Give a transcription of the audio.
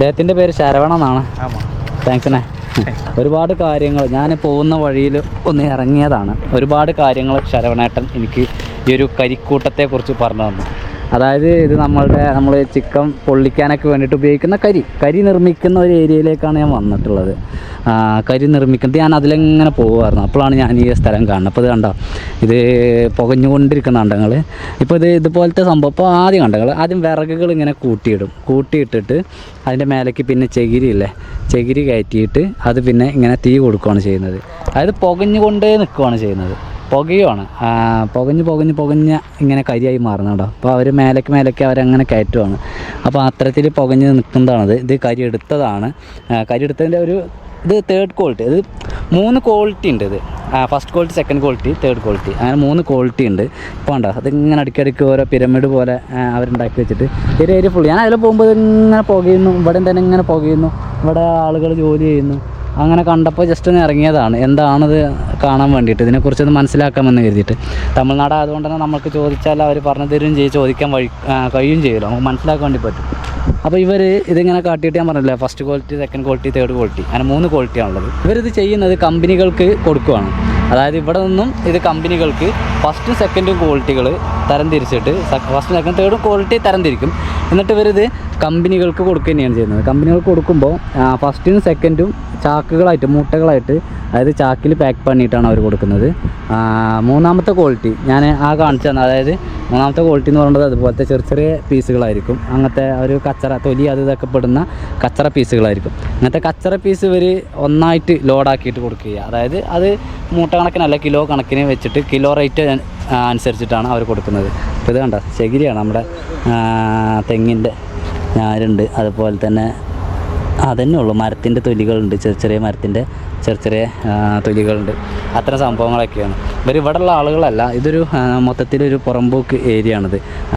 അദ്ദേഹത്തിൻ്റെ പേര് ശരവണ എന്നാണ്. താങ്ക്സിനെ. ഒരുപാട് കാര്യങ്ങൾ ഞാൻ പോകുന്ന വഴിയിൽ ഒന്ന് ഇറങ്ങിയതാണ്. ഒരുപാട് കാര്യങ്ങൾ ശരവണേട്ടൻ എനിക്ക് ഈ ഒരു കരിക്കൂട്ടത്തെക്കുറിച്ച് പറഞ്ഞു തന്നു. അതായത് ഇത് നമ്മൾ ചിക്കൻ പൊള്ളിക്കാനൊക്കെ വേണ്ടിയിട്ട് ഉപയോഗിക്കുന്ന കരി നിർമ്മിക്കുന്ന ഒരു ഏരിയയിലേക്കാണ് ഞാൻ വന്നിട്ടുള്ളത്. കരി നിർമ്മിക്കുന്നത് ഞാൻ അതിലെങ്ങനെ പോകുമായിരുന്നു. അപ്പോഴാണ് ഞാൻ ഈ സ്ഥലം കാണുന്നത്. അപ്പോൾ ഇത് കണ്ടോ, ഇത് പുകഞ്ഞുകൊണ്ടിരിക്കുന്നുണ്ട് നിങ്ങൾ. ഇപ്പോൾ ഇതുപോലത്തെ സംഭവം ഇപ്പോൾ ആദ്യം കണ്ടങ്ങൾ ആദ്യം വിറകുകൾ ഇങ്ങനെ കൂട്ടിയിട്ടിട്ട് അതിൻ്റെ മേലേക്ക് പിന്നെ ചകിരി കയറ്റിയിട്ട് അത് പിന്നെ ഇങ്ങനെ തീ കൊടുക്കുകയാണ് ചെയ്യുന്നത്. അതായത് പുകഞ്ഞുകൊണ്ടേ നിൽക്കുകയാണ് ചെയ്യുന്നത്. പുകയുമാണ്, പുകഞ്ഞ് ഇങ്ങനെ കരിയായി മാറുന്നുണ്ടോ. അപ്പോൾ അവർ മേലേക്ക് അവരങ്ങനെ കയറ്റുവാണ്. അപ്പോൾ അത്തരത്തിൽ പുകഞ്ഞ് നിൽക്കുന്നതാണത്. ഇത് കരിയെടുത്തതിൻ്റെ ഇത് തേർഡ് ക്വാളിറ്റി. ഇത് 3 ക്വാളിറ്റി ഉണ്ട്. ഇത് first quality, second quality, third quality, അങ്ങനെ 3 ക്വാളിറ്റി ഉണ്ട്. ഇപ്പോൾ ഉണ്ടോ അതിങ്ങനെ അടുക്കിടയ്ക്ക് ഓരോ പിരമിഡ് പോലെ അവരുണ്ടാക്കി വെച്ചിട്ട് ഏരിയ ഫുൾ. ഞാൻ അതിൽ പോകുമ്പോൾ ഇങ്ങനെ പുകയുന്നു, ഇവിടെ തന്നെ ഇങ്ങനെ പുകയുന്നു, ഇവിടെ ആളുകൾ ജോലി ചെയ്യുന്നു. അങ്ങനെ കണ്ടപ്പോൾ ജസ്റ്റ് ഒന്ന് ഇറങ്ങിയതാണ്, എന്താണത് കാണാൻ വേണ്ടിയിട്ട്, ഇതിനെക്കുറിച്ചൊന്ന് മനസ്സിലാക്കാമെന്ന് കരുതിയിട്ട്. തമിഴ്നാട് ആയതുകൊണ്ട് തന്നെ നമുക്ക് ചോദിച്ചാൽ അവർ പറഞ്ഞു തരും ചെയ്യും, ചോദിക്കാൻ കഴിയും ചെയ്യുമല്ലോ, നമുക്ക് മനസ്സിലാക്കാൻ വേണ്ടി പറ്റും. അപ്പോൾ ഇതിങ്ങനെ കാട്ടിയിട്ട് ഞാൻ പറഞ്ഞില്ലേ, first quality, second quality, third quality, അങ്ങനെ 3 ക്വാളിറ്റിയാണുള്ളത്. ഇവരിത് ചെയ്യുന്നത് കമ്പനികൾക്ക് കൊടുക്കുകയാണ്. അതായത് ഇവിടെ നിന്നും ഇത് കമ്പനികൾക്ക് ഫസ്റ്റും സെക്കൻഡും ക്വാളിറ്റികൾ തരംതിരിച്ചിട്ട് ഫസ്റ്റ് സെക്കൻഡ് തേർഡും ക്വാളിറ്റി തരംതിരിക്കും. എന്നിട്ട് ഇവരിത് കമ്പനികൾക്ക് കൊടുക്കുക തന്നെയാണ് ചെയ്യുന്നത്. കമ്പനികൾക്ക് കൊടുക്കുമ്പോൾ ഫസ്റ്റും സെക്കൻഡും ചാക്കുകളായിട്ട്, മൂട്ടകളായിട്ട്, അതായത് ചാക്കിൽ പാക്ക് பண்ணிയിട്ടാണ് അവർ കൊടുക്കുന്നത്. മൂന്നാമത്തെ ക്വാളിറ്റി ഞാൻ കാണിച്ചു തന്നെ. അതായത് മൂന്നാമത്തെ ക്വാളിറ്റി എന്ന് പറയുന്നത് അതുപോലത്തെ ചെറിയ പീസുകളായിരിക്കും. അങ്ങനത്തെ ഒരു കച്ചറ തൊലി ഇതൊക്കെ പെടുന്ന കച്ചറ പീസുകളായിരിക്കും. അങ്ങനത്തെ കച്ചറ പീസ് ഇവർ ഒന്നായിട്ട് ലോഡാക്കിയിട്ട് കൊടുക്കുക. അതായത് അത് മൂട്ട കണക്കിനല്ല, കിലോ കണക്കിന് വെച്ചിട്ട് കിലോ റേറ്റ് അനുസരിച്ചിട്ടാണ് അവർ കൊടുക്കുന്നത്. അപ്പോൾ ഇത് കണ്ട ചകിരിയാണ്, നമ്മുടെ തെങ്ങിൻ്റെ ഞാരുണ്ട്, അതുപോലെ തന്നെ അതന്നെ ഉള്ളൂ, മരത്തിൻ്റെ തൊലികളുണ്ട്, ചെറിയ മരത്തിൻ്റെ ചെറിയ തൊലികളുണ്ട്. അത്തരം സംഭവങ്ങളൊക്കെയാണ്. ഇവർ ഇവിടെയുള്ള ആളുകളല്ല, ഇതൊരു മൊത്തത്തിലൊരു പുറമ്പോക്ക് ഏരിയ ആണിത്.